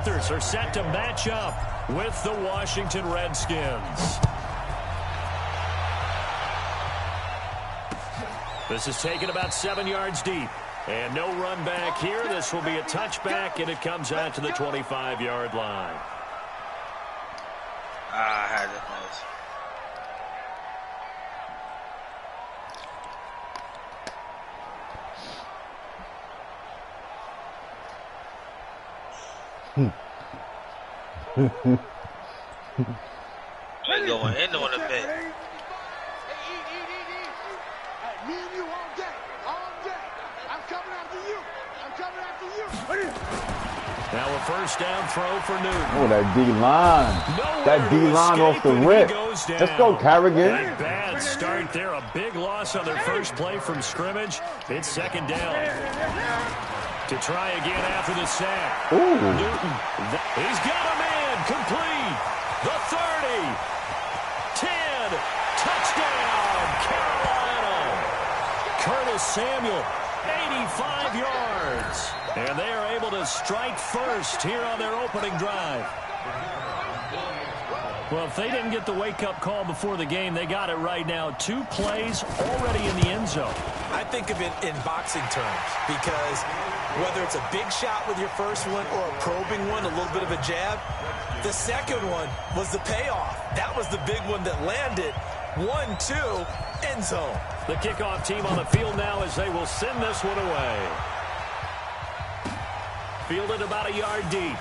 Panthers are set to match up with the Washington Redskins. This is taken about 7 yards deep. And no run back here. This will be a touchback, and it comes out to the 25-yard line. I had it nice. They're going in on a bit. Now a first down throw for Newton. Oh, that D-line. That D-line off the rip. Let's go, Carrigan. A bad start there. A big loss on their first play from scrimmage. It's second down. To try again after the sack. Ooh. Newton. He's got a man. Complete. The 30. 10. Touchdown. Carolina. Curtis Samuel. 85 yards. And they are able to strike first here on their opening drive. Well, if they didn't get the wake-up call before the game, they got it right now. 2 plays already in the end zone. I think of it in boxing terms because whether it's a big shot with your first one or a probing one, a little bit of a jab, the second one was the payoff. That was the big one that landed. 1-2, end zone. The kickoff team on the field now as they will send this one away. Fielded about a yard deep.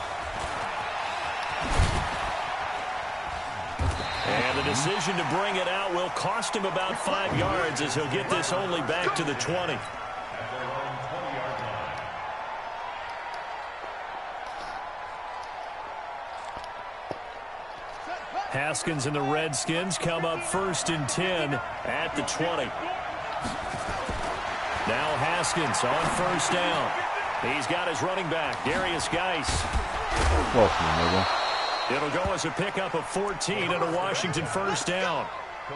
And the decision to bring it out will cost him about 5 yards as he'll get this only back to the 20. Haskins and the Redskins come up 1st and 10 at the 20. Now Haskins on first down. He's got his running back, Darius Geis. It'll go as a pickup of 14 and a Washington first down.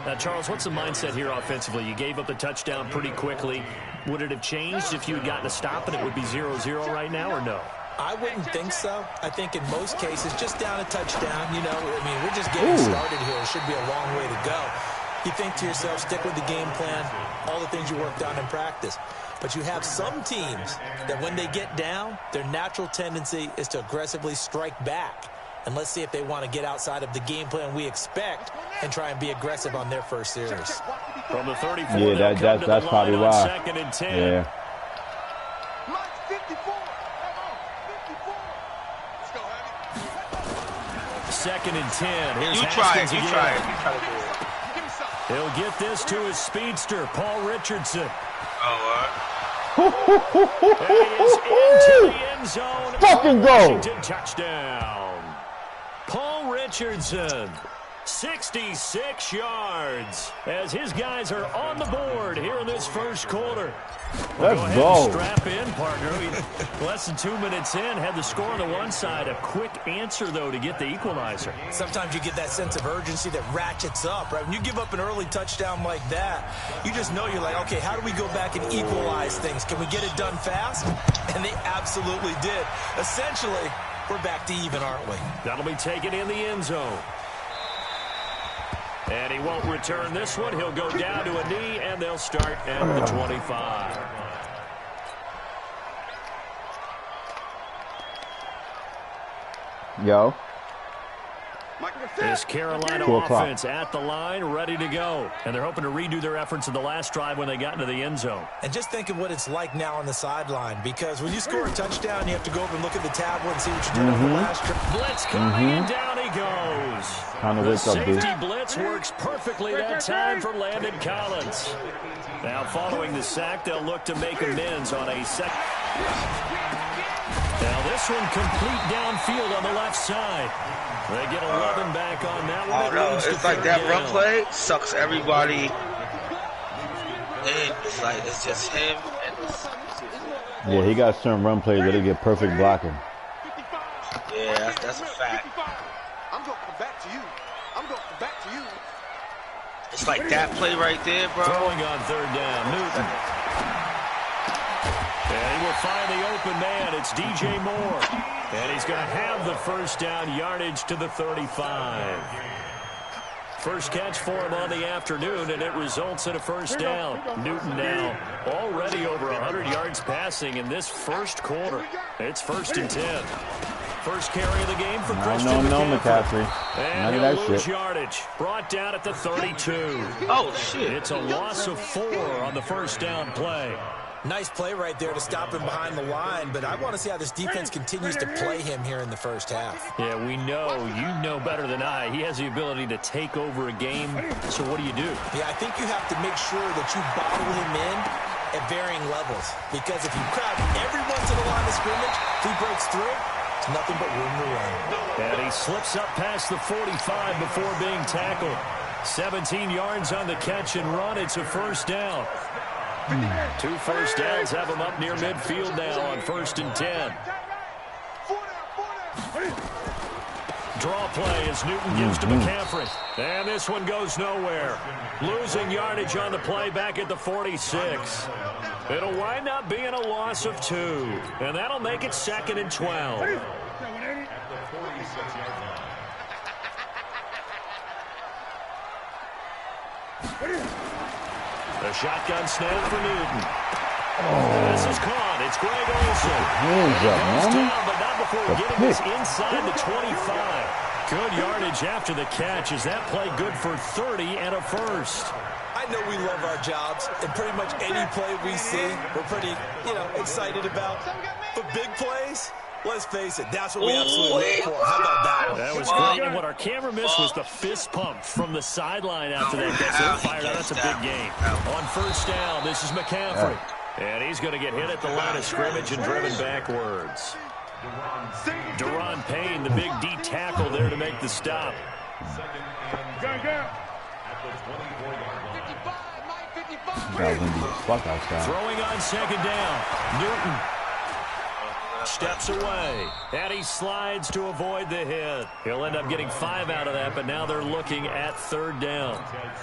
Now, Charles, what's the mindset here offensively? You gave up the touchdown pretty quickly. Would it have changed if you had gotten a stop and it would be 0-0 right now, or no? I wouldn't think so. I think in most cases, just down a touchdown, you know, I mean, we're just getting started here. It should be a long way to go. You think to yourself, stick with the game plan, all the things you worked on in practice. But you have some teams that when they get down, their natural tendency is to aggressively strike back. And let's see if they want to get outside of the game plan we expect and try and be aggressive on their first series. From the 34, yeah, that's probably why. 2nd and 10. Yeah. Second and 10. Here's You try it. Haskins You again. try it. You try to do it. He'll get this to his speedster, Paul Richardson. Oh, And he is into the end zone. Fucking go. Washington touchdown. Paul Richardson, 66 yards, as his guys are on the board here in this first quarter. Let's Go ahead go. and strap in, partner. Less than 2 minutes in, had the score on the one side. A quick answer, though, to get the equalizer. Sometimes you get that sense of urgency that ratchets up, right? When you give up an early touchdown like that, you just know you're like, okay, how do we go back and equalize things? Can we get it done fast? And they absolutely did. Essentially, we're back to even, aren't we? That'll be taken in the end zone. And he won't return this one. He'll go down to a knee, and they'll start at the 25. Yo. This Carolina 2 o'clock. offense at the line, ready to go. And they're hoping to redo their efforts in the last drive when they got into the end zone. And just think of what it's like now on the sideline, because when you score a touchdown, you have to go over and look at the tablet and see what you did on the last drive. Blitz coming, and down he goes. Time to The wake up, dude. safety blitz works perfectly that time for Landon Collins. Now, following the sack, they'll look to make amends on a second. Now, this one complete downfield on the left side. They get 11 back on that one. Oh, no. It's like that run play sucks everybody in. It's like it's just him. And Yeah, he got certain run plays that he get perfect blocking. yeah, that's a fact. I'm going to come back to you. I'm going to come back to you. It's like that play right there, bro. Throwing on third down, Newton. And he will find the open man. It's DJ Moore. And he's going to have the first down yardage to the 35. First catch for him on the afternoon, and it results in a first down. Newton now already over 100 yards passing in this first quarter. It's 1st and 10. First carry of the game for Christian McCaffrey. And he'll lose yardage. Brought down at the 32. Oh, shit. It's a loss of 4 on the first down play. Nice play right there to stop him behind the line, but I want to see how this defense continues to play him here in the first half. Yeah, we know. You know better than I. He has the ability to take over a game, so what do you do? Yeah, I think you have to make sure that you bottle him in at varying levels, because if you crowd everyone to the line of scrimmage, if he breaks through, it's nothing but room to run. And he slips up past the 45 before being tackled. 17 yards on the catch and run. It's a first down. 2 first downs have him up near midfield now on 1st and 10. Draw play as Newton gives to McCaffrey. And this one goes nowhere. Losing yardage on the play back at the 46. It'll wind up being a loss of 2. And that'll make it 2nd and 12. A shotgun snap for Newton. This is caught. It's Greg Olsen. He goes down, but not before getting this inside the 25. Good yardage after the catch. Is that play good for 30 and a first? I know we love our jobs, and pretty much any play we see, we're pretty, excited about. But big plays, let's face it, that's what we absolutely look for. How about that one? That was great, and what our camera missed was the fist pump from the sideline after that. That's fired out. That's a big game. On first down, this is McCaffrey. And he's going to get hit at the line of scrimmage and driven backwards. Deron Payne, the big D tackle there to make the stop. Throwing on second down. Newton steps away, and he slides to avoid the hit. He'll end up getting 5 out of that, but now they're looking at 3rd down.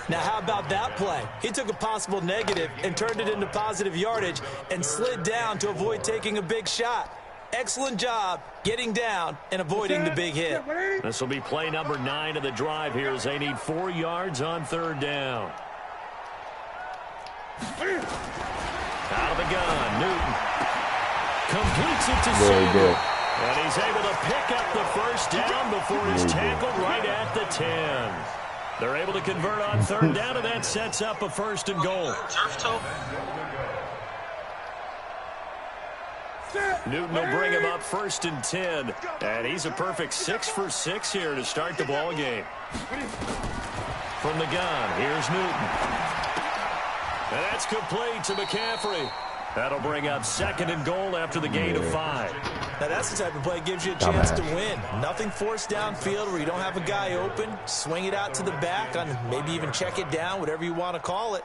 Now, how about that play? He took a possible negative and turned it into positive yardage and slid down to avoid taking a big shot. Excellent job getting down and avoiding the big hit. This will be play number 9 of the drive here as they need 4 yards on 3rd down. Out of the gun, Newton completes it to Samuel. And he's able to pick up the first down before he's tackled right at the 10. They're able to convert on 3rd down, and that sets up a 1st and goal. Newton will bring him up 1st and 10. And he's a perfect 6 for 6 here to start the ball game. From the gun, here's Newton. And that's complete to McCaffrey. That'll bring up 2nd and goal after the gain of 5. Now, that's the type of play that gives you a chance to win. Nothing forced downfield where you don't have a guy open. Swing it out to the back, on maybe even check it down, whatever you want to call it.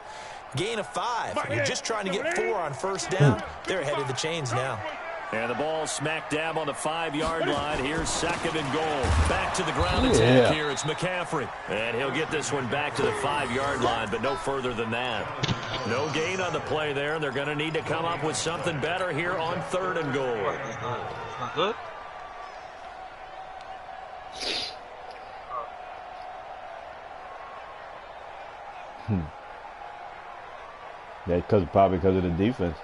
Gain of 5. You're just trying to get 4 on 1st down. They're ahead of the chains now. And the ball smack dab on the 5-yard line. Here's 2nd and goal. Back to the ground attack here. It's McCaffrey. And he'll get this one back to the 5-yard line, but no further than that. No gain on the play there. They're going to need to come up with something better here on 3rd and goal. Not good. Yeah, probably because of the defense.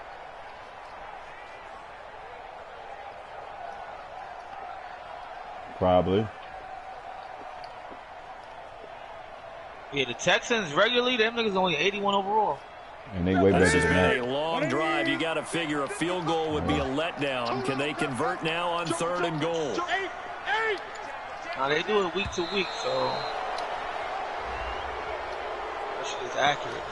Probably. Yeah, the Texans regularly, them niggas only 81 overall. And they way better This has than been that. a long drive. You got to figure a field goal would be a letdown. Can they convert now on 3rd and goal? Now, they do it week to week, so that shit is accurate.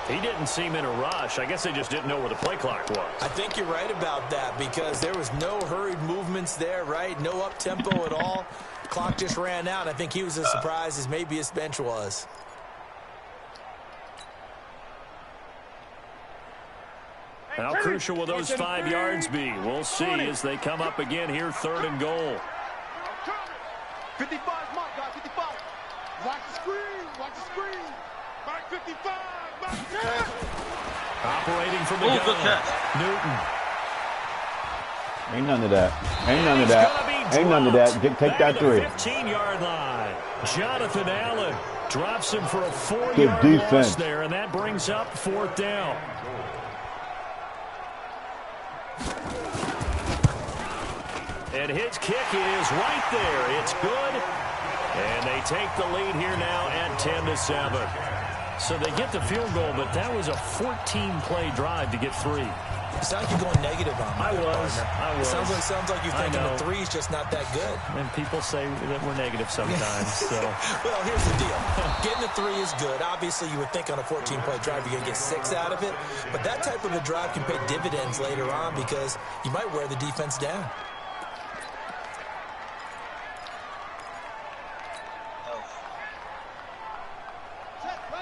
He didn't seem in a rush. I guess they just didn't know where the play clock was. I think you're right about that because there was no hurried movements there, right? No up-tempo at all. The clock just ran out. I think he was as surprised as maybe his bench was. How crucial will those 5 yards be? We'll see as they come up again here, 3rd and goal. 55, mark, guys, 55. Watch the screen, watch the screen. Back 55, back 10. Operating from the gun. Newton Ain't none of that. Ain't none of that. Ain't none of that. Take that 3. 15-yard line. Jonathan Allen drops him for a 4-yard loss there, and that brings up 4th down. And his kick is right there. It's good. And they take the lead here now at 10-7. So they get the field goal, but that was a 14-play drive to get 3. It sounds like you're going negative on me. I was. It sounds like you're thinking the 3 is just not that good. And people say that we're negative sometimes. So. Well, here's the deal. Getting the 3 is good. Obviously, you would think on a 14-play drive you're going to get 6 out of it. But that type of a drive can pay dividends later on because you might wear the defense down.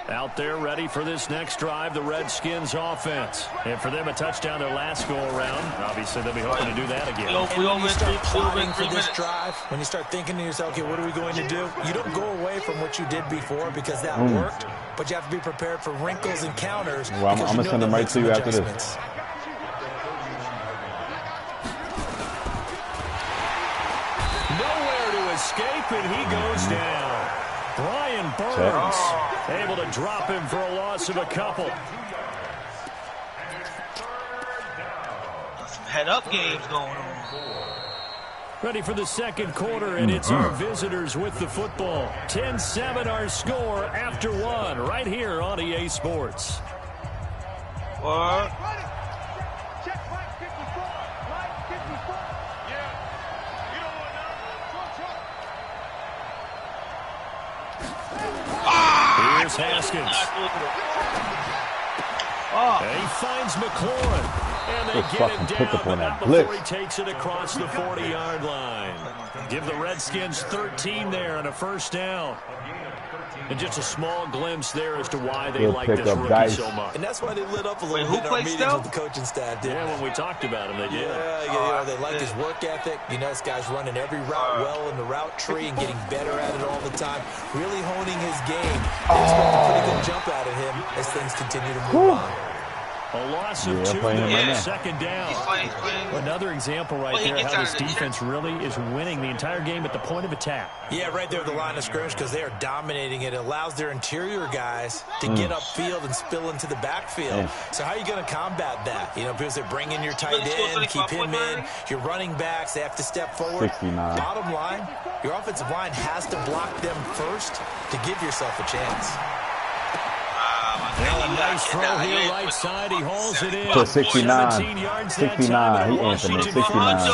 Out there ready for this next drive, the Redskins offense. And for them, a touchdown their last go-around. Obviously, they'll be hoping to do that again. And when you start plotting for this drive, when you start thinking to yourself, okay, what are we going to do? You don't go away from what you did before because that worked, but you have to be prepared for wrinkles and counters. Well, I'm going to send them right to you after this. Nowhere to escape, and he goes down. Brian Burns able to drop him for a loss of a couple. Some head-up games going on. Ready for the second quarter, and it's our visitors with the football. 10-7 our score after 1 right here on EA Sports. What? Here's Haskins. And he finds McLaurin. And they get him down, but not before he takes it across the 40-yard line. Give the Redskins 13 there and a first down. And just a small glimpse there as to why they like this rookie so much. And that's why they lit up a little bit in our meetings with the coaching staff. Yeah, when we talked about him, they did. Yeah, they like his work ethic. You know, this guy's running every route well in the route tree and getting better at it all the time. Really honing his game. They expect a pretty good jump out of him as things continue to move on. A loss of 2 to second down. Another example right there how this defense really is winning the entire game at the point of attack. Yeah, right there at the line of scrimmage because they are dominating it. It allows their interior guys to get upfield and spill into the backfield. So how are you going to combat that? You know, because they bring in your tight end, keep him in. Your running backs, they have to step forward. 69. Bottom line, your offensive line has to block them first to give yourself a chance. Well, a nice throw here, right side. He hauls it in. To 69. 69. He answered it. 69.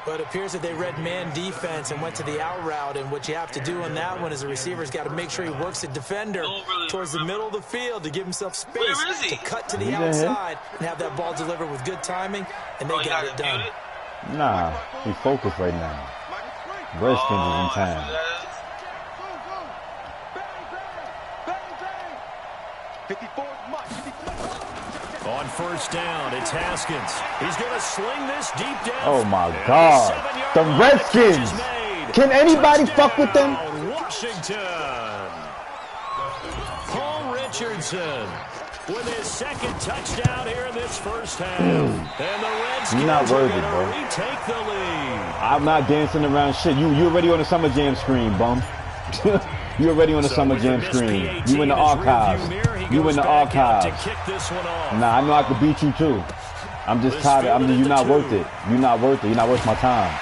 But it appears that they read man defense and went to the out route. And what you have to do on that one is the receiver's got to make sure he works the defender towards the middle of the field to give himself space to cut to the outside and have that ball delivered with good timing. And they got it done. Nah, he's focused right now. Redskins is in time. On first down, it's Haskins. He's going to sling this deep down. Oh, my God. The Redskins. Can anybody fuck with them? Washington. Paul Richardson with his second touchdown here in this first half. And the Redskins You're not worthy, are bro. retake the lead. I'm not dancing around shit. You already on the Summer Jam screen, bum. You already on the Summer Jam screen. You in the archives. You in the archives. Nah, I know I could beat you too. I'm just tired. You're not worth it. You're not worth it. You're not worth my time.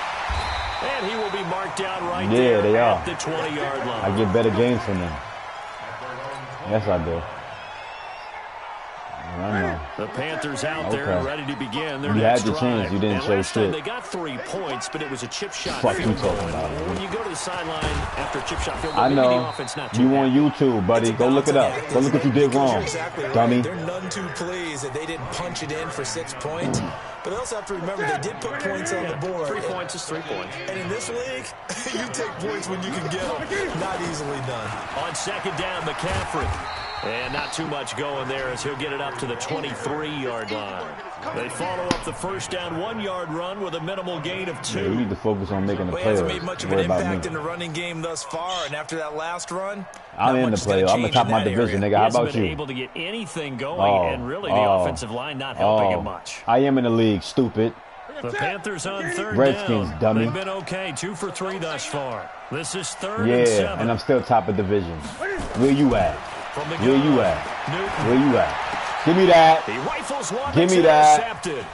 And he will be marked down right there they are. At the 20-yard line. I get better games from them. Yes, I do. I know. The Panthers out there and ready to begin their you next had your drive. chance. You didn't show last time shit. they got 3 points, but it was a chip shot Fuck field you goal. talking about, When you go to the sideline after a chip shot field goal, I know. the offense not too You bad. on YouTube, buddy. Go look it up. Go look what you did wrong, Exactly right. dummy. They're none too pleased that they didn't punch it in for 6 points. But they also have to remember they did put points on the board. 3 points is 3 points. And in this league, you take points when you can get them. Not easily done. On second down, McCaffrey. And not too much going there as he'll get it up to the 23-yard line. They follow up the first down 1-yard run with a minimal gain of 2. Yeah, you need to focus on making the Well, he plays. hasn't made much of an impact in the running game thus far. And after that last run, I'm in the playoffs. I'm the top of my division, nigga. How about he hasn't been you? able to get anything going, and really the offensive line not helping him much. I am in the league, stupid. The Panthers on third Redskins, down. dummy. They've been okay, 2 for 3 thus far. This is third Yeah, and 7. and I'm still top of division. Where you at? Where you at? Where you at? Give me that. He rifles one. Give me that. Intercepted.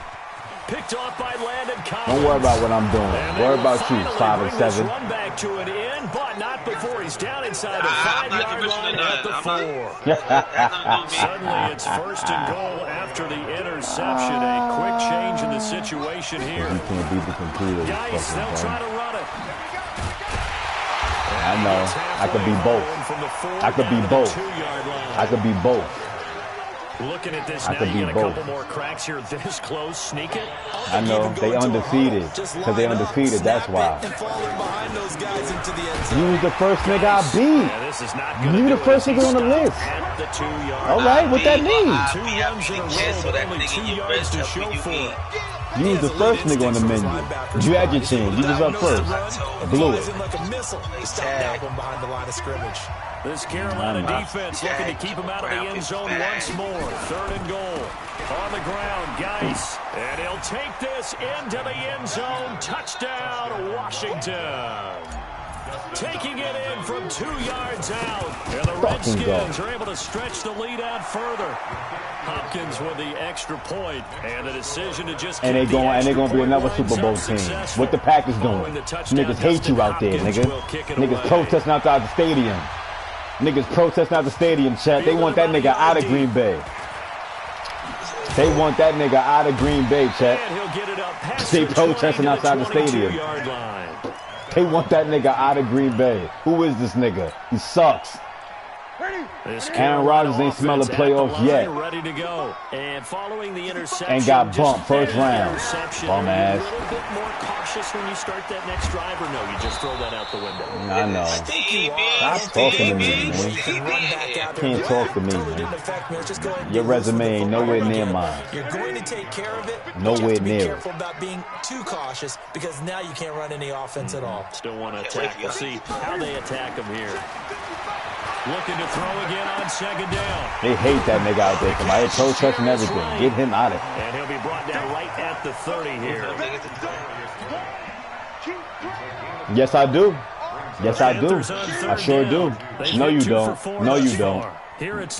Picked off by Landon Collins. Don't worry about what I'm doing. Worry about you, 5 and 7. Run back to an end, but not before he's down inside the 5-yard line at the 4. Suddenly it's first and goal after the interception. A quick change in the situation here. You can't beat the computer. Guys, they'll try to run it. I know. I could be both. I could be both. I could be both. Looking at this now, you get a couple more cracks here this close. Sneak it. I know. They undefeated. Because they undefeated. That's why. You was the first nigga I beat. You the first nigga on the list. All right, what that means? 2 runs in a row, but only 2 yards to show for it. You was the first nigga on the menu. You had your chance. You was up first. Blew it. This Carolina defense looking to keep him out of the end zone once more. Third and goal. On the ground, Geis. And he'll take this into the end zone. Touchdown, Washington. Taking it in from 2 yards out. And the Redskins are able to stretch the lead out further. Hopkins with the extra point, and the decision to just and they're going to be another Super Bowl team. What the Packers doing? Niggas hate you out there, nigga. Niggas protesting outside the stadium. Niggas protesting out the stadium, chat. They want that nigga out of Green Bay. They want that nigga out of Green Bay, chat. They protesting outside the stadium. They want that nigga out of Green Bay. Who is this nigga? He sucks. Aaron Rodgers ain't smell a playoffs yet. Ready to go. And following the interception, and got bumped first round. Bum ass. A little bit more cautious when you start that next drive, or no? You just throw that out the window. I know. Stop talking to me, man. Can't talk to me, man. Your resume ain't nowhere near mine. You're going to take care of it. Nowhere near. Be near. careful about being too cautious because now you can't run any offense at all. Still want to attack. We'll see how they attack him here. Looking to throw again on second down. They hate that nigga out there. Somebody protesting everything. Get him out of here. And he'll be brought down right at the 30 here. Yes, I do. Yes, I do. I sure do. No, you don't. No, you don't.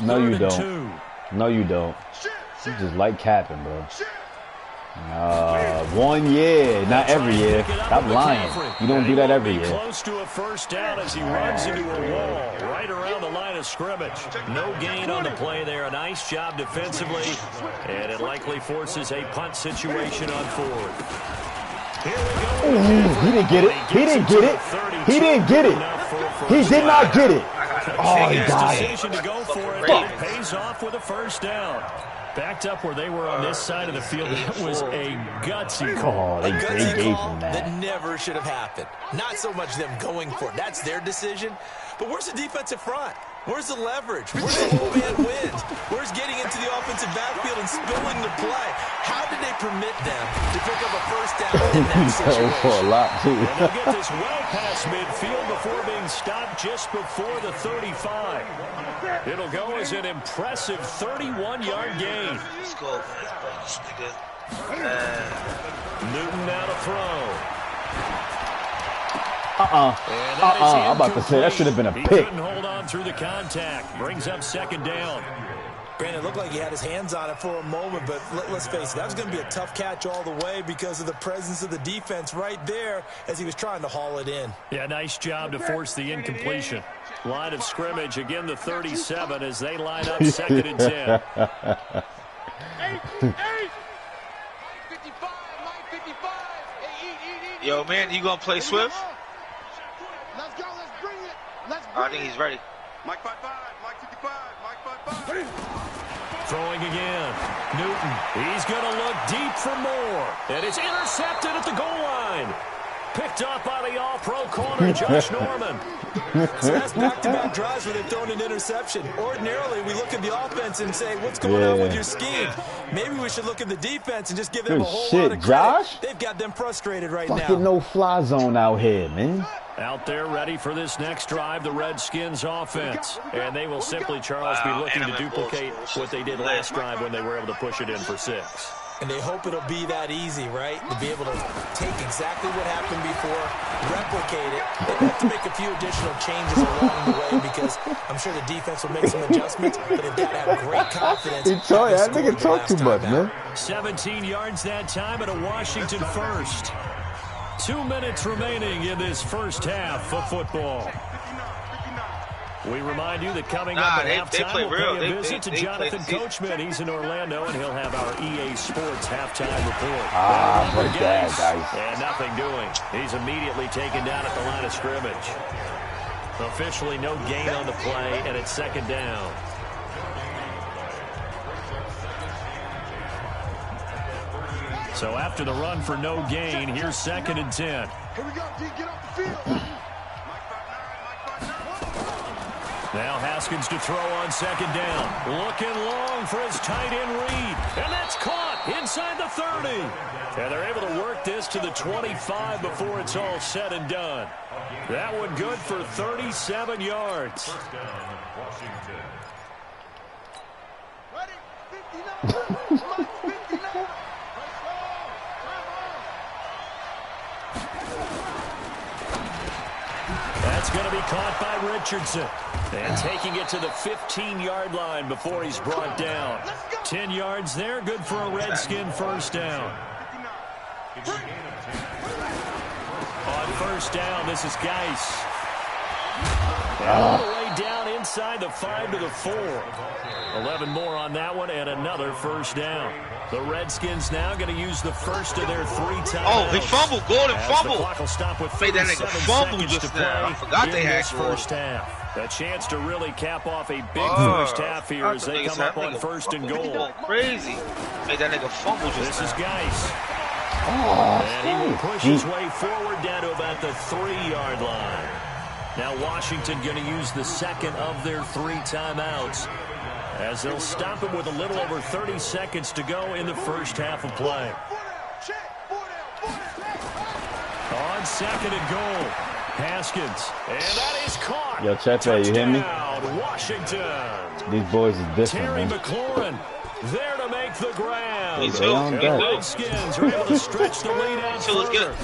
No, you don't. No, you don't. You just like capping, bro. 1 year, not every year. Stop lying. You don't do that every year. Close to a first down as he runs into a wall right around the line of scrimmage. No gain on the play there. A nice job defensively, and it likely forces a punt situation on fourth. Here we go. Ooh, he didn't get it. He didn't get it. He didn't get it. He did not get it. Oh, he got it. To go for it. It pays off with a first down. Backed up where they were on this side of the field. It was a gutsy call. Oh, they gave him that. That never should have happened. Not so much them going for it. That's their decision. But where's the defensive front? Where's the leverage? Where's the whole-man win? Where's getting into the offensive backfield and spilling the play? How did they permit them to pick up a first down in that situation? For a lot, too. And they'll get this well past midfield before being stopped just before the 35. It'll go as an impressive 31-yard gain. Let's go. Newton now to throw. I'm about to say that should have been a He pick. couldn't hold on through the contact. Brings up second down. Brandon, it looked like he had his hands on it for a moment, but let's face it, that was going to be a tough catch all the way because of the presence of the defense right there as he was trying to haul it in. Yeah, nice job to force the incompletion. Line of scrimmage, again the 37 as they line up second and 10. Yo, man, you gonna play Swift? Let's go, let's bring it. I think he's ready. Mike 5-5, Mike 55, Mike 5-5. Throwing again. Newton, he's going to look deep for more. And it's intercepted at the goal line. Picked up by the all-pro corner, Josh Norman. So that's back-to-back drives where they've thrown an interception. Ordinarily, we look at the offense and say, what's going on with your scheme? Maybe we should look at the defense and just give them a whole lot of credit. Josh? They've got them frustrated right now. Fucking no-fly zone out here, man. Out there ready for this next drive, the Redskins offense. And they will simply, Charles, be looking to duplicate what they did last drive when they were able to push it in for 6. And they hope it'll be that easy, right? To be able to take exactly what happened before, replicate it. They have to make a few additional changes along the way because I'm sure the defense will make some adjustments, but they've got to have great confidence. That nigga talk too much, man. 17 yards that time and a Washington first. 2 minutes remaining in this first half of football. We remind you that coming up at halftime, we'll pay a visit to Jonathan Coachman. He's in Orlando, and he'll have our EA Sports halftime report. Break that, guys. And nothing doing. He's immediately taken down at the line of scrimmage. Officially no gain on the play, and it's second down. So after the run for no gain, here's 2nd and 10. Here we go, D. Get off the field. Now Haskins to throw on 2nd down. Looking long for his tight end Reed. And that's caught inside the 30. And they're able to work this to the 25 before it's all said and done. That one good for 37 yards. Ready? 59. 59. That's going to be caught by Richardson. And taking it to the 15-yard line before he's brought down. 10 yards there, good for a Redskin first down. On first down, this is Geis. All the way down inside the 5 to the 4. 11 more on that one and another first down. The Redskins now going to use the first of their 3 timeouts. Oh, he fumbled. Gordon fumbled. The clock will stop with Made that nigga fumble just now. I forgot they had first half. A chance to really cap off a big first half here as they come up on 1st and goal. Crazy. Made that nigga fumble just now. This is Geis. And he will push his way forward down to about the 3-yard line. Now Washington going to use the second of their 3 timeouts as they'll stop him with a little over 30 seconds to go in the first half of play. On 2nd and goal, Haskins. And that is caught. Yo, Chefe, you hear me? Washington. These boys is different, Terry man. McLaurin there to make the ground. Me too. The Redskins are able to stretch the lead out further.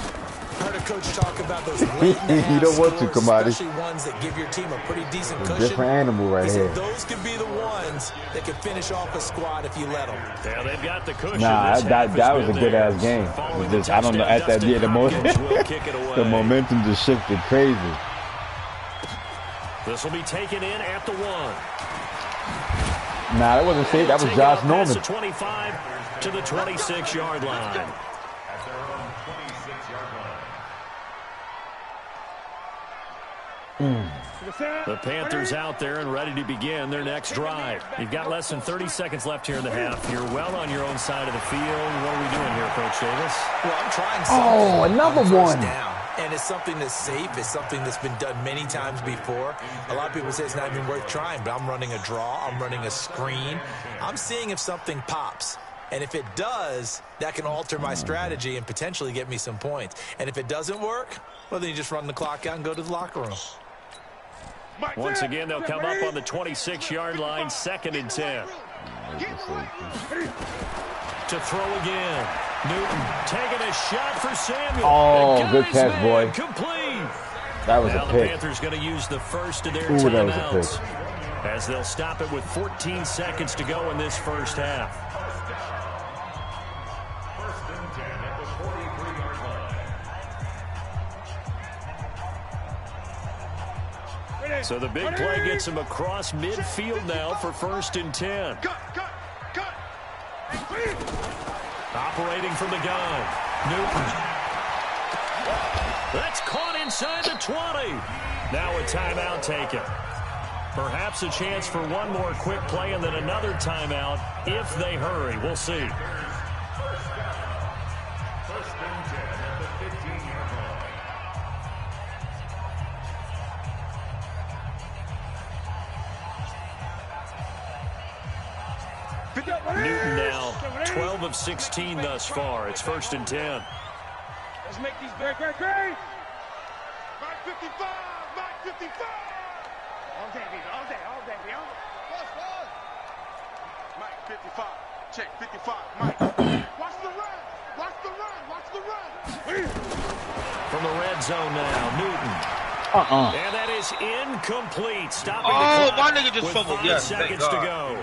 Heard a coach talk about those You don't want to, Kamadi. especially ones that give your team a pretty decent cushion. Different animal right he here. said those could be the ones that can finish off a squad if you let them. Yeah, they've got the cushion. Nah, that was a good ass game. It just, I don't know, at that year, the momentum just shifted crazy. This will be taken in at the 1. Nah, that wasn't safe. That was Josh Norman. The 25 to the 26-yard line. The Panthers out there and ready to begin their next drive. You've got less than 30 seconds left here in the half. You're well on your own side of the field. What are we doing here, Coach Davis? Well, I'm trying something. Oh, another one. Down. And it's something that's safe. It's something that's been done many times before. A lot of people say it's not even worth trying, but I'm running a draw. I'm running a screen. I'm seeing if something pops. And if it does, that can alter my strategy and potentially get me some points. And if it doesn't work, well, then you just run the clock out and go to the locker room. Once again, they'll come up on the 26-yard line, 2nd and 10. To throw again. Newton taking a shot for Samuel. Oh, good catch, boy. Complete. That was now a the pick. Panthers going to use the first of their Ooh, that was a timeouts pick. as they'll stop it with 14 seconds to go in this first half. So the big play gets him across midfield now for 1st and 10. Operating from the gun. Newton. That's caught inside the 20. Now a timeout taken. Perhaps a chance for one more quick play and then another timeout if they hurry. We'll see. Newton now 12 of 16 thus far. It's 1st and 10. Let's make these great. Mark 55. Mark 55. All day, baby. All day. Mark 55. check, 55, Mike. Watch the run. Watch the run. Watch the run. From the red zone now, Newton. And that is incomplete. Stopping the clock my nigga just with fumbled. 5 Yes, seconds to go.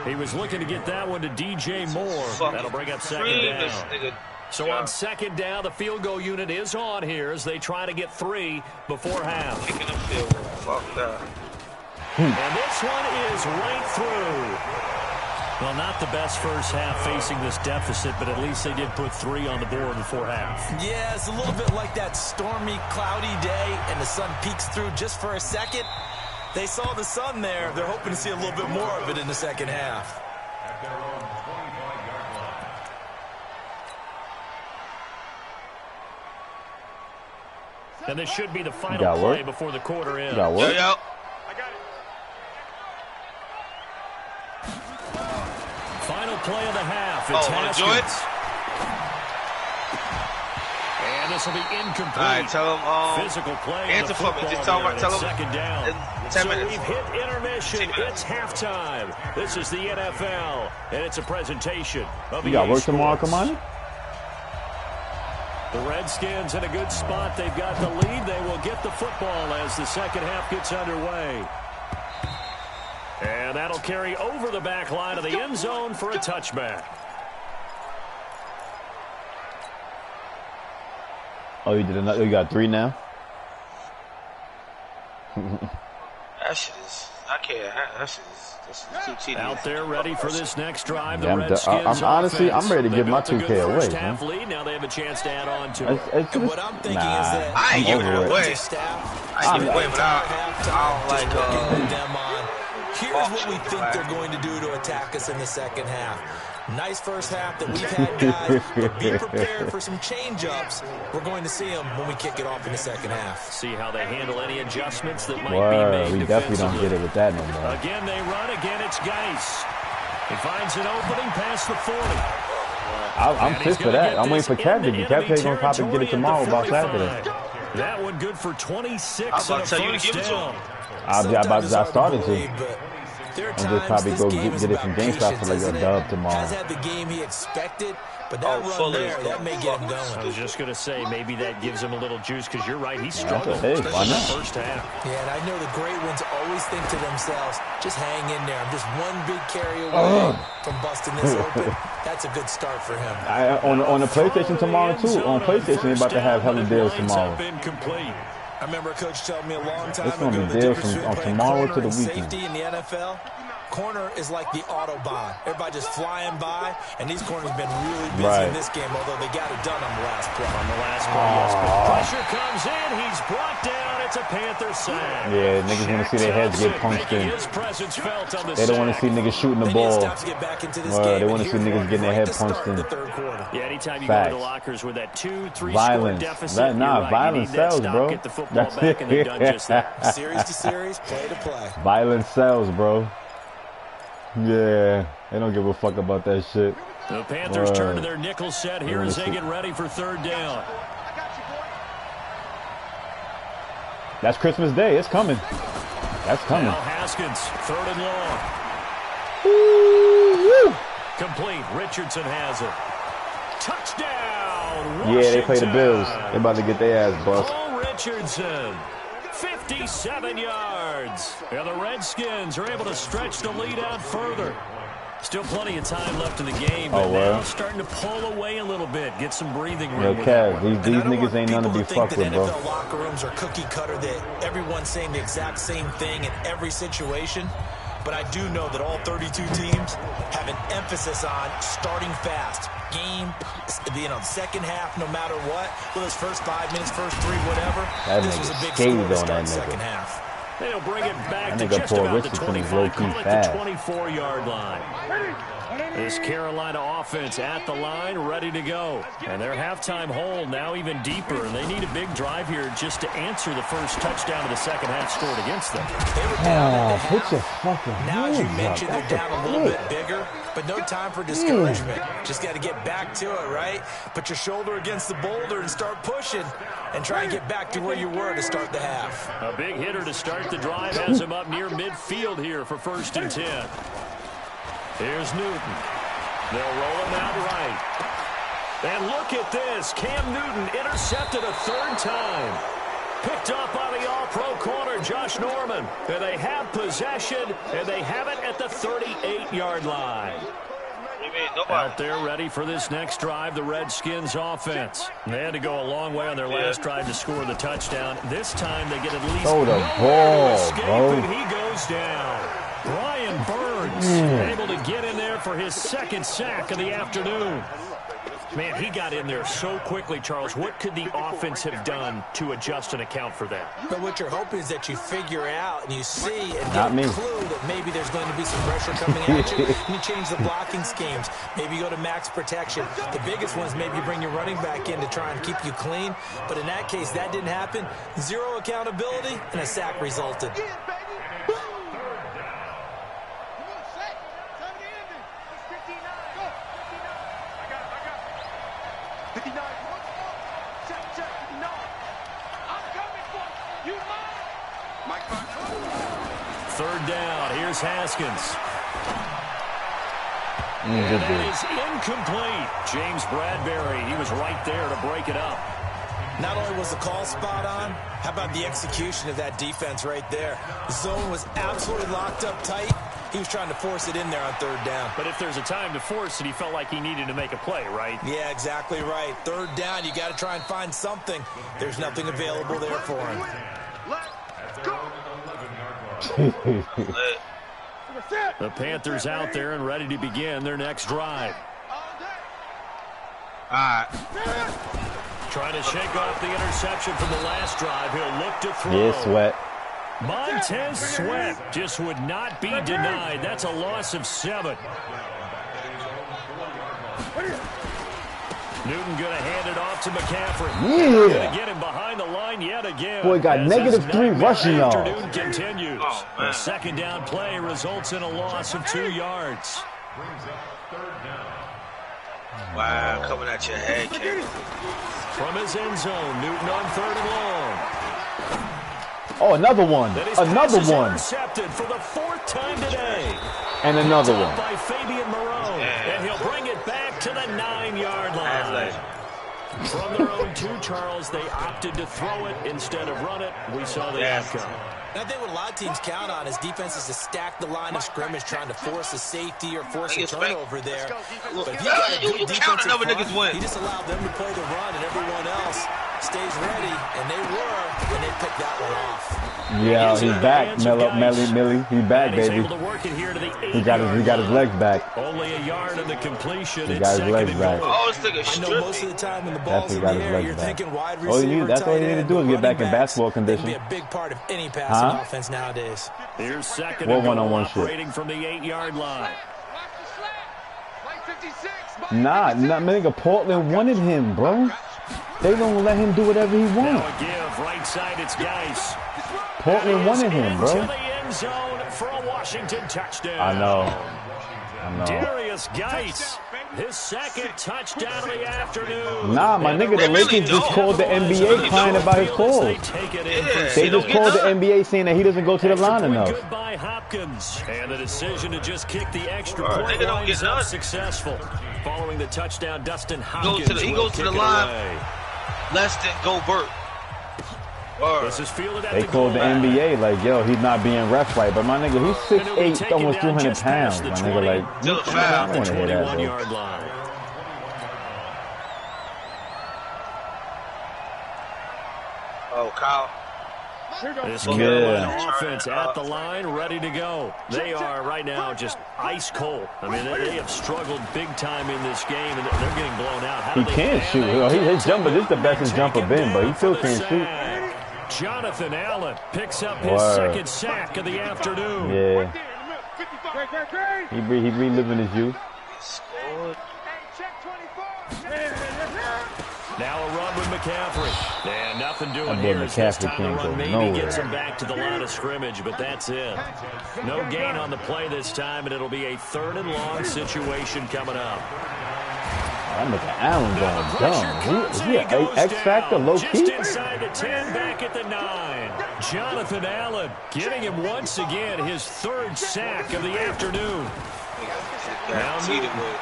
He was looking to get that one to DJ Moore. That'll bring up second down. So on second down, the field goal unit is on here as they try to get 3 before half. Kicking the field goal. Fuck that. And this one is right through. Well, not the best first half facing this deficit, but at least they did put 3 on the board before half. Yeah, it's a little bit like that stormy, cloudy day, and the sun peeks through just for a second. They saw the sun there. They're hoping to see a little bit more of it in the second half. And this should be the final play before the quarter ends. Yo. Final play of the half. It's Haskins. And this will be incomplete. All right, tell him. Physical play. Answer for me. Just tell him. Second down. 10 minutes. We've hit intermission. It's halftime. This is the NFL, and it's a presentation of You got work tomorrow, Kamani? The Redskins in a good spot. They've got the lead. They will get the football as the second half gets underway. And that'll carry over the back line of the end zone for a touchback. Oh, you did another. You got 3 now. That shit is. I can't. That shit is. This is too tedious. Out there ready for this next drive. Yeah, I'm honestly, I'm ready to give my 2K away. Half lead. Now they have a chance to add on to it. What I'm thinking is that I ain't giving it away. I ain't giving it away, but I don't like them on. Here's what we think they're going to do to attack us in the second half. Nice first half that we've had, guys, but be prepared for some change-ups. We're going to see them when we kick it off in the second half. See how they handle any adjustments that might be made. We definitely don't get it with that no more. Again, they run. Again, it's Geis. He finds an opening past the 40. I'm pissed for that. I'm waiting for Kevin. Kevin's going to probably get it tomorrow about Saturday. That one good for 26 I'm on about to a tell you to first give it to down. I started to. I'm just probably go get it from GameStop for like a dub tomorrow. Has had the game he expected, but that run there, that may get him going. I was just going to say, maybe that gives him a little juice because you're right. He struggled Hey, in the first half. Yeah, and I know the great ones always think to themselves, just hang in there. I'm just one big carry away from busting this open. That's a good start for him. On the PlayStation tomorrow, too. On PlayStation, they're about to have hella deals tomorrow. I remember a coach telling me a long time It's going to ago be the deals difference from between tomorrow corner to the and weekend. safety in the NFL. Corner is like the Autobahn. Everybody just flying by, and these corners been really busy in this game, although they got it done on the last play. On the last play, yes, but pressure comes in. He's brought down. It's a Panther sack. Yeah, niggas want to see their heads get punched in. They don't want to see niggas shooting the ball. They want to see niggas getting their head punched in. Yeah, anytime you go to the lockers with that 2-3 score deficit, violence sells, bro. Get the football back, and they've done just that. Series to series, play to play. Violence sells, bro. Yeah, they don't give a fuck about that shit. The Panthers turn to their nickel set here as they get ready for third down. That's Christmas Day. It's coming. That's coming. Now Haskins, third and long. Woo! Complete. Richardson has it. Touchdown, Washington. Yeah, they play the Bills. They're about to get their ass bust. Paul Richardson, 57 yards. And the Redskins are able to stretch the lead out further. Still plenty of time left in the game, but now starting to pull away a little bit, get some breathing room. Yo, Kev, these niggas ain't none to be fucked with, bro. NFL locker rooms are cookie cutter, that everyone's saying the exact same thing in every situation. But I do know that all 32 teams have an emphasis on starting fast. Game, second half, no matter what. Whether it's first 5 minutes, first 3, whatever. This was a big score to start second half. They'll bring it back to just about the 25, call it the 24-yard line. This Carolina offense at the line, ready to go. And their halftime hole now even deeper, and they need a big drive here just to answer the first touchdown of the second half scored against them. Put your fucking now, as you mentioned, they're down a little bit bigger, but no time for discouragement. Just got to get back to it, right? Put your shoulder against the boulder and start pushing and try and get back to where you were to start the half. A big hitter to start the drive has him up near midfield here for 1st and 10. Here's Newton. They'll roll him out right. And look at this. Cam Newton intercepted a third time. Picked up by the all-pro corner, Josh Norman. And they have possession, and they have it at the 38-yard line. Out there ready for this next drive, the Redskins offense. They had to go a long way on their last drive to score the touchdown. This time they get at least the ball, bro. And he goes down. Brian Burns able to get in there for his second sack of the afternoon. Man, he got in there so quickly, Charles. What could the offense have done to adjust and account for that? But what you're hoping is that you figure out and you see and get a clue that maybe there's going to be some pressure coming at you. You change the blocking schemes. Maybe you go to max protection. The biggest one is maybe you bring your running back in to try and keep you clean. But in that case, that didn't happen. Zero accountability, and a sack resulted. Third down. Here's Haskins. Good that is incomplete. James Bradbury, he was right there to break it up. Not only was the call spot on, how about the execution of that defense right there? The zone was absolutely locked up tight. He was trying to force it in there on third down. But if there's a time to force it, he felt like he needed to make a play, right? Yeah, exactly right. Third down, you got to try and find something. There's nothing available there for him. Let's go. The Panthers out there and ready to begin their next drive. Trying to shake off the interception from the last drive. He'll look to throw. Yeah, Sweat. Montez Sweat just would not be denied. That's a loss of 7. Newton going to hand it off to McCaffrey. Yeah. Going to get him behind the line yet again. Boy, got -3 rushing yards. Afternoon continues. The second down play results in a loss of 2 yards. Wow, coming at your head, King. From his end zone, Newton on 3rd and long. Oh, another one. Another one. Intercepted for the 4th time today. And another one. By Fabian Moreau. And he'll bring it back to the 9-yard line. From their own 2, Charles, they opted to throw it instead of run it. We saw the outcome. And I think what a lot of teams count on is defenses to stack the line of scrimmage, trying to force a safety or force a turnover there. But if you got a good defensive front, he just allowed them to play the run, and everyone else stays ready, and they picked that one off. Yeah, he's back, Millie. He's back, baby. He got his legs back. Only a yard of the completion. He got his legs back. Oh, this nigga I know most of the time when the ball's in the air, you're thinking wide receiver, that's all you need to do is get back in basketball condition. That'd be a big part of any passing offense nowadays. Here's second and goal operating from the 8-yard line. Nah, nigga, Portland wanted him, bro. They don't let him do whatever he wants. Now a give, right side, it's Geis. Portland wanted him, bro. To the end zone for a Washington touchdown. I know. Darius Geis, his second touchdown of the afternoon. Nah, my nigga, the Lakers just called the NBA crying about his calls. They just called the NBA saying that he doesn't go to the line enough. Goodbye, Hopkins. And the decision to just kick the extra point winds up successful. Following the touchdown, Dustin Hopkins he goes to the line. Less than Gobert. This is fielded at they called the NBA like, yo, he's not being ref right. But my nigga, he's 6'8", almost 200 pounds. My nigga, like, I don't want to hear that, bro. Oh, Kyle. This Carolina offense at the line, ready to go. They are right now just ice cold. I mean, they have struggled big time in this game, and they're getting blown out. He can't shoot. His jumper, this is the best his jumper been, but he still can't shoot. Jonathan Allen picks up his second sack of the afternoon. Yeah. He reliving his youth. Now a run with McCaffrey. And nothing doing here as this time the run maybe gets him back to the line of scrimmage, but that's it. No gain on the play this time, and it'll be a 3rd and long situation coming up. That nigga Allen going dumb. Is he an X-Factor, low-key? Just inside the 10, back at the 9. Jonathan Allen getting him once again his 3rd sack of the afternoon. Guaranteed it would.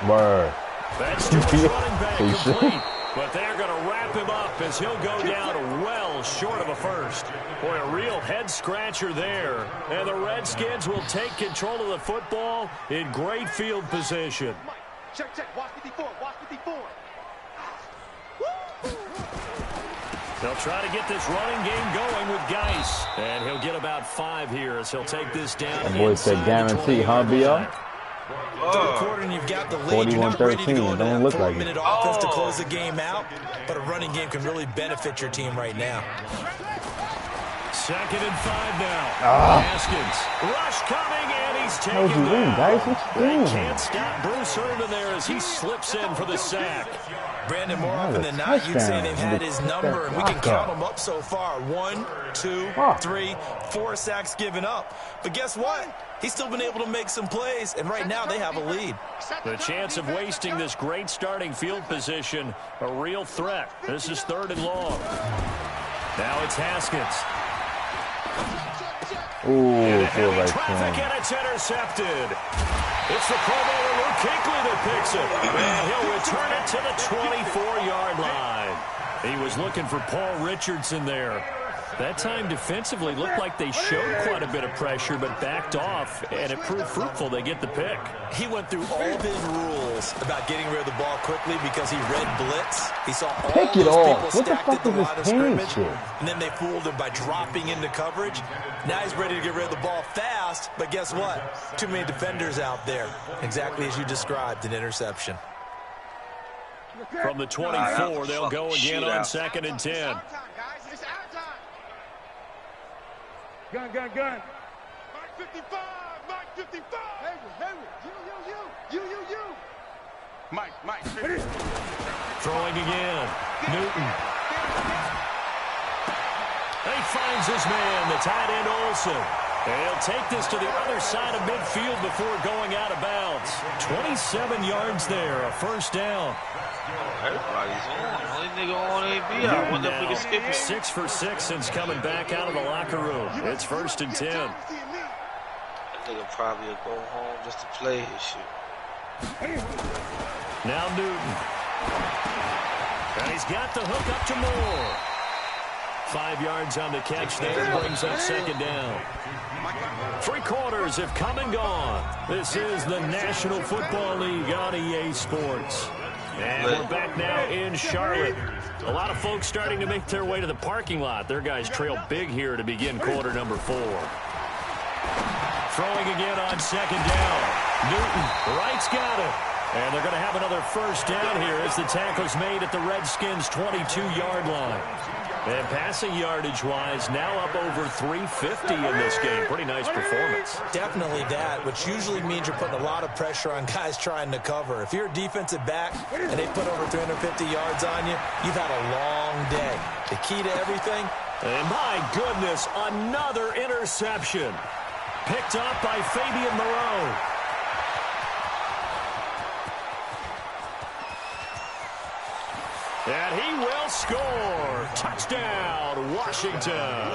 Word. That's George running back complete. But they're going to wrap him up as he'll go down well short of a first. Boy, a real head-scratcher there. And the Redskins will take control of the football in great field position. Check, check. Watch 54. Watch 54. They'll try to get this running game going with Geis. And he'll get about 5 here as he'll take this down. That boy said guarantee, huh, B.O.? Third quarter and you've got the lead. You're not ready to go into that 4-minute offense to close the game out, but a running game can really benefit your team right now. 2nd and 5 now. Haskins. Rush coming, and he's taken down. They can't stop Bruce Irvin there as he slips in for the sack. Brandon, more often than not, you'd say they've had his number, and we can count them up so far. 1, 2, 3, 4 sacks given up. But guess what? He's still been able to make some plays, and right now they have a lead. The chance of wasting this great starting field position, a real threat. This is 3rd and long. Now it's Haskins. Ooh, traffic, and it's intercepted. It's the Pro Bowler Luke Kuechly that picks it. And he'll return it to the 24-yard line. He was looking for Paul Richardson there. That time defensively looked like they showed quite a bit of pressure but backed off, and it proved fruitful. They get the pick. He went through all of his rules about getting rid of the ball quickly because he read blitz. He saw all those people stacked at the line of scrimmage, and then they fooled him by dropping into coverage. Now he's ready to get rid of the ball fast, but guess what? Too many defenders out there. Exactly as you described, an interception. From the 24, they'll go again on 2nd and 10. Gun. Mike 55. Mike 55. Hayward. You. Mike. Throwing again. Newton. He finds his man, the tight end Olsen. And he'll take this to the other side of midfield before going out of bounds. 27 yards there, a first down. Everybody's on. Only nigga on AB. I wonder if we can skip it. 6 for 6 since coming back out of the locker room. It's 1st and 10. That nigga probably will go home just to play his shit. Now Newton. And he's got the hook up to Moore. 5 yards on the catch there, brings up 2nd down. 3 quarters have come and gone. This is the National Football League on EA Sports. And we're back now in Charlotte. A lot of folks starting to make their way to the parking lot. Their guys trail big here to begin quarter number 4. Throwing again on 2nd down. Newton, right's got it. And they're going to have another first down here as the tackle's made at the Redskins' 22-yard line. And passing yardage-wise, now up over 350 in this game. Pretty nice performance. Definitely that, which usually means you're putting a lot of pressure on guys trying to cover. If you're a defensive back and they put over 350 yards on you, you've had a long day. The key to everything. And my goodness, another interception. Picked up by Fabian Moreau. And he will score. Touchdown, Washington.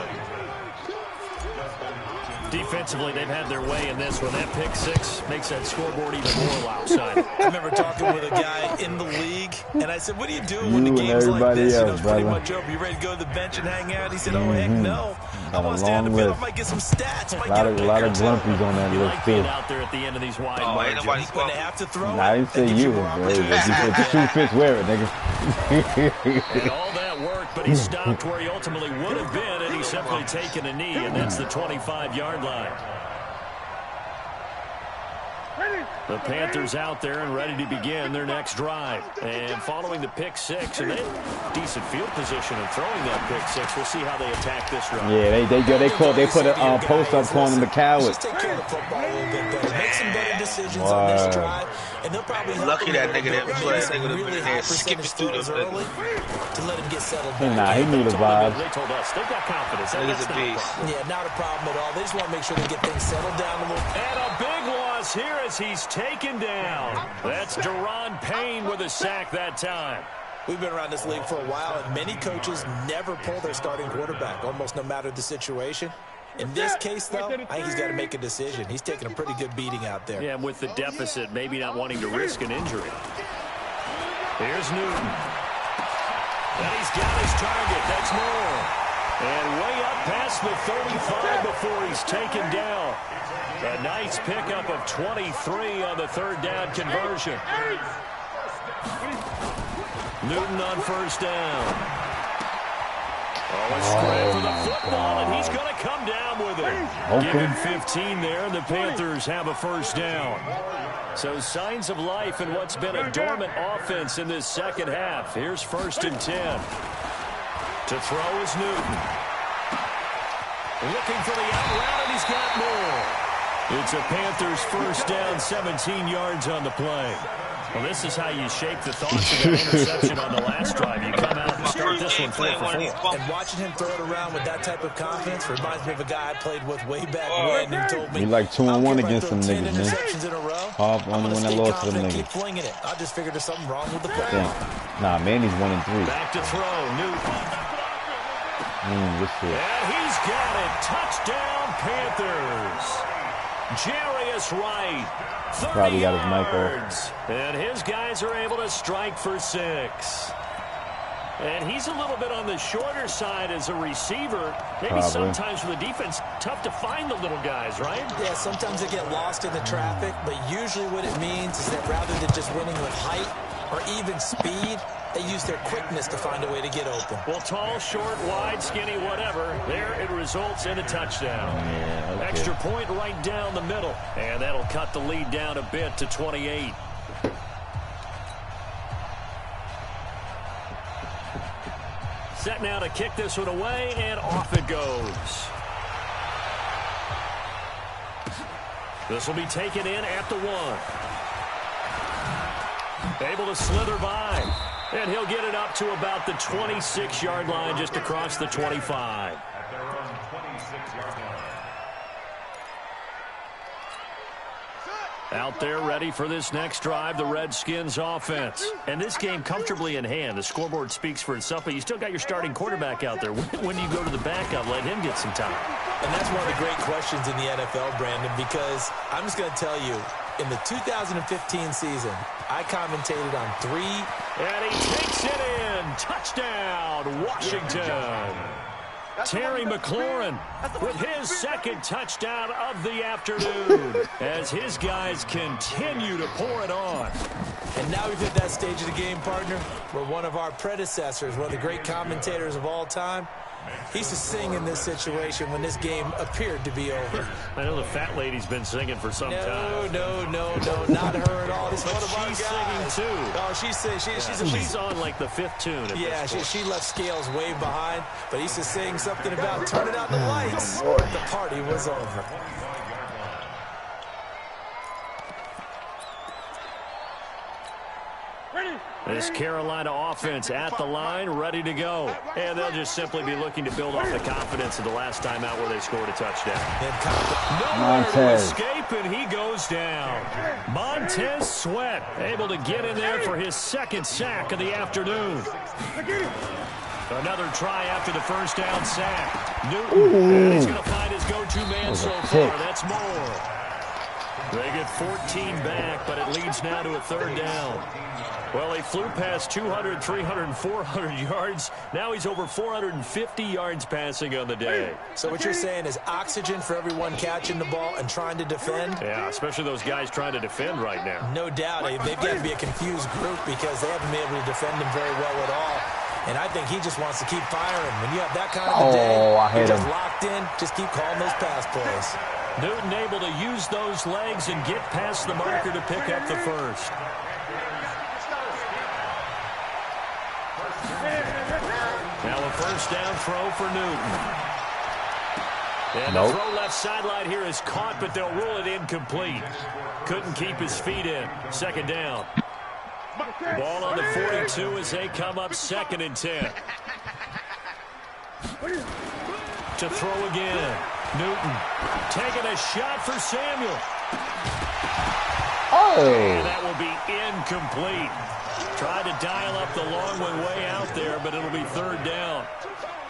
Defensively, they've had their way in this one. That pick 6 makes that scoreboard even more lopsided. I remember talking with a guy in the league, and I said, what do you do when the game's like this? You know, it's pretty much over. You ready to go to the bench and hang out? He said, oh, heck no. I want to stay on the field. I might get some stats. A lot of glumpies on that list, too. Out there at the end of these wide margins. When they have to throw I didn't say you, bro. You said the shoe fits wear it, nigga. And all that work, but he stopped where he ultimately would have been, and he's simply taken a knee, and that's the 25-yard line. The Panthers out there and ready to begin their next drive. And following the pick 6, and they have decent field position and throwing that pick 6. We'll see how they attack this run. Yeah, they put a post up calling him a coward. Just take care of the football a little bit better. Make some better decisions on this drive. And they'll probably lucky that nigga didn't play. That nigga would have been there skipping through the early to let him get settled back. Nah, he knew the vibes. They told us they've got confidence. Nigga's a beast. Yeah, not a problem at all. They just want to make sure they get things settled down a little. And a big loss here as he's taken down. That's Deron Payne with a sack that time. We've been around this league for a while, and many coaches never pull their starting quarterback, almost no matter the situation. In this case, though, I think he's got to make a decision. He's taking a pretty good beating out there. Yeah, and with the deficit, maybe not wanting to risk an injury. Here's Newton. And he's got his target. That's more. And way up past the 35 before he's taken down. A nice pickup of 23 on the third down conversion. Newton on first down. Oh, a scramble for the football, and he's going to come down with it. Give him 15 there, and the Panthers have a first down. So signs of life in what's been a dormant offense in this second half. Here's 1st and 10. To throw is Newton. Looking for the out route, and he's got more. It's a Panthers first down, 17 yards on the play. Well, this is how you shake the thoughts of the interception on the last drive. You come out and start this one 4 for 4. And watching him throw it around with that type of confidence reminds me of a guy I played with way back when who told me, he like 2-1 against them niggas, man. interceptions in a row. Only when I lost to them niggas. Keep flinging it. I just figured there's something wrong with the play. Damn. Nah, Manny's 1-3. Back to throw, Newton. This shit. And he's got it. Touchdown, Panthers. Jarius Wright, 30 Probably got his mic yards. And his guys are able to strike for 6. And he's a little bit on the shorter side as a receiver. Maybe sometimes for the defense, tough to find the little guys, right? Yeah, sometimes they get lost in the traffic, but usually what it means is that rather than just winning with height or even speed, they use their quickness to find a way to get open. Well, tall, short, wide, skinny, whatever, there it results in a touchdown. Yeah, okay. Extra point right down the middle, and that'll cut the lead down a bit to 28. Set now to kick this one away, and off it goes. This will be taken in at the 1. Able to slither by. And he'll get it up to about the 26-yard line, just across the 25. Out there ready for this next drive, the Redskins offense. And this game comfortably in hand. The scoreboard speaks for itself, but you still got your starting quarterback out there. When do you go to the backup, let him get some time? And that's one of the great questions in the NFL, Brandon, because I'm just going to tell you, in the 2015 season, I commentated on 3. And he takes it in. Touchdown, Washington. Terry McLaurin with his second touchdown of the afternoon as his guys continue to pour it on. And now we've hit that stage of the game, partner, where one of our predecessors, one of the great commentators of all time, he used to sing in this situation when this game appeared to be over. I know the fat lady's been singing for some time. No, not her at all. This is one of our guys. She's singing too. Oh, she's on like the 5th tune. Yeah, she left Scales way behind, but he used to sing something about turning out the lights. The party was over. This Carolina offense at the line, ready to go. And they'll just simply be looking to build off the confidence of the last time out where they scored a touchdown. Nowhere to escape, and he goes down. Montez Sweat able to get in there for his second sack of the afternoon. Another try after the first down sack. Newton, and he's going to find his go-to man so far. That's more. They get 14 back, but it leads now to a third down. Well, he flew past 200, 300, 400 yards. Now he's over 450 yards passing on the day. So what you're saying is oxygen for everyone catching the ball and trying to defend? Yeah, especially those guys trying to defend right now. No doubt. They've got to be a confused group because they haven't been able to defend him very well at all. And I think he just wants to keep firing. When you have that kind of a day, you're just locked in. Just keep calling those pass plays. Newton able to use those legs and get past the marker to pick up the first. Now a first down throw for Newton. And the throw left sideline here is caught, but they'll rule it incomplete. Couldn't keep his feet in. Second down. Ball on the 42 as they come up 2nd and 10. To throw again. Newton taking a shot for Samuel. And that will be incomplete. Tried to dial up the long one way out there, but it'll be third down.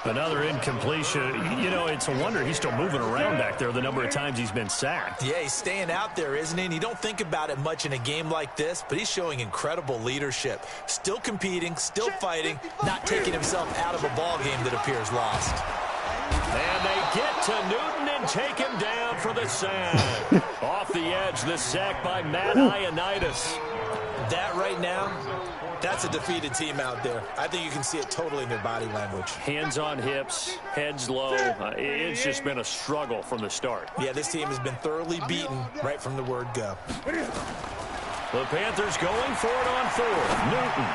Another incompletion. You know, it's a wonder he's still moving around back there the number of times he's been sacked. Yeah, he's staying out there, isn't he? And you don't think about it much in a game like this, but he's showing incredible leadership. Still competing, still fighting, not taking himself out of a ball game that appears lost. And they get to Newton and take him down for the sack. Off the edge, the sack by Matt Ioannidis. That right now, that's a defeated team out there. I think you can see it totally in their body language. Hands on hips, heads low. It's just been a struggle from the start. Yeah, this team has been thoroughly beaten right from the word go. The Panthers going for it on fourth. Newton.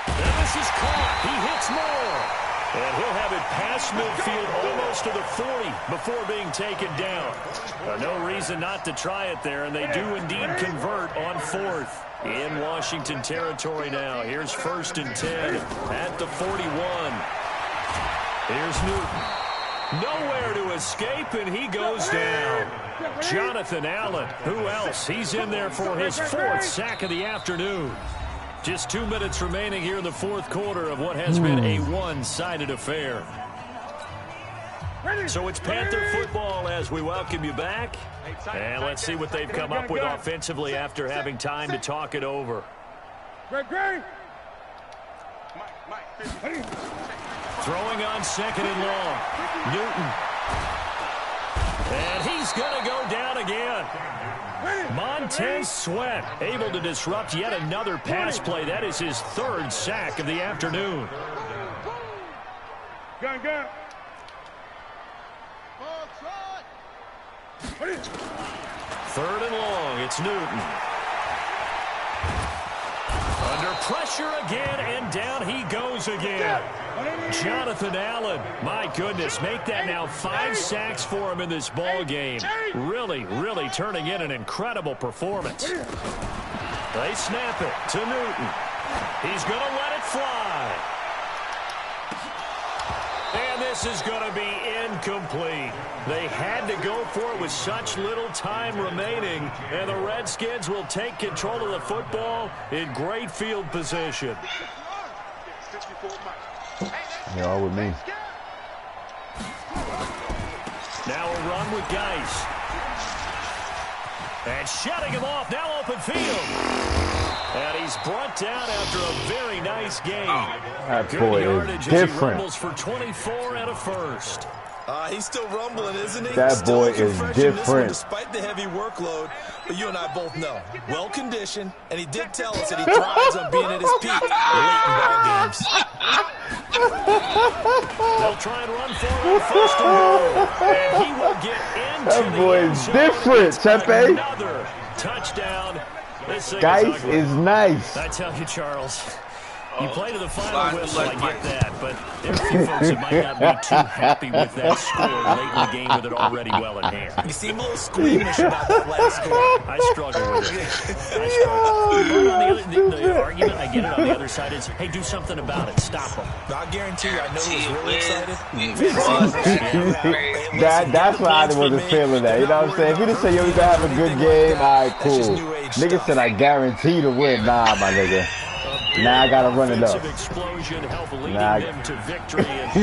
And this is caught. He hits more. And he'll have it past midfield almost to the 40 before being taken down. No reason not to try it there, and they do indeed convert on fourth. In Washington territory now. Here's 1st and 10 at the 41. Here's Newton. Nowhere to escape, and he goes down. Jonathan Allen. Who else? He's in there for his 4th sack of the afternoon. Just 2 minutes remaining here in the 4th quarter of what has been a one-sided affair. So it's Panther football as we welcome you back. And let's see what they've come up with offensively after having time to talk it over. Throwing on 2nd and long. Newton. And he's going to go down again. Montez Sweat able to disrupt yet another pass play. That is his 3rd sack of the afternoon. Gun. 3rd and long. It's Newton. Under pressure again, and down he goes again. Jonathan Allen, my goodness, make that now 5 sacks for him in this ball game. Really, really turning in an incredible performance. They snap it to Newton. He's going to let it fly. And this is going to be incomplete. They had to go for it with such little time remaining, and the Redskins will take control of the football in great field position. You're all with me. Now a run with Geis. And shutting him off, now open field. And he's brought down after a very nice game. That Good boy yardage is as he different. rumbles for 24 and a first. He's still rumbling, isn't he? That Still boy looking is fresh in this one, different. despite the heavy workload. But you and I both know, well-conditioned, and he did tell us that he thrives on being at his peak late in ball games. They'll try and run for it on 1st and goal. And he will get into That boy the end is zone. different, Tepe. Another touchdown. This thing Geis ugly. is nice. I tell you, Charles, you play to the final whistle, I get that, but there are a few folks that might not be too happy with that score late in the game with it already well in hand. You seem a little squeamish about that last score. I struggle with it. I struggle. But on the argument, I get it, on the other side is, hey, do something about it. Stop them. I guarantee you, I know who's really excited. That's why I wasn't feeling that. You know what I'm saying? If you just say, yo, we gonna have a good game, all right, cool. Nigga said, I guarantee to win. Nah, my nigga. Now I gotta run it up. Explosion help leading Nah. them to victory. And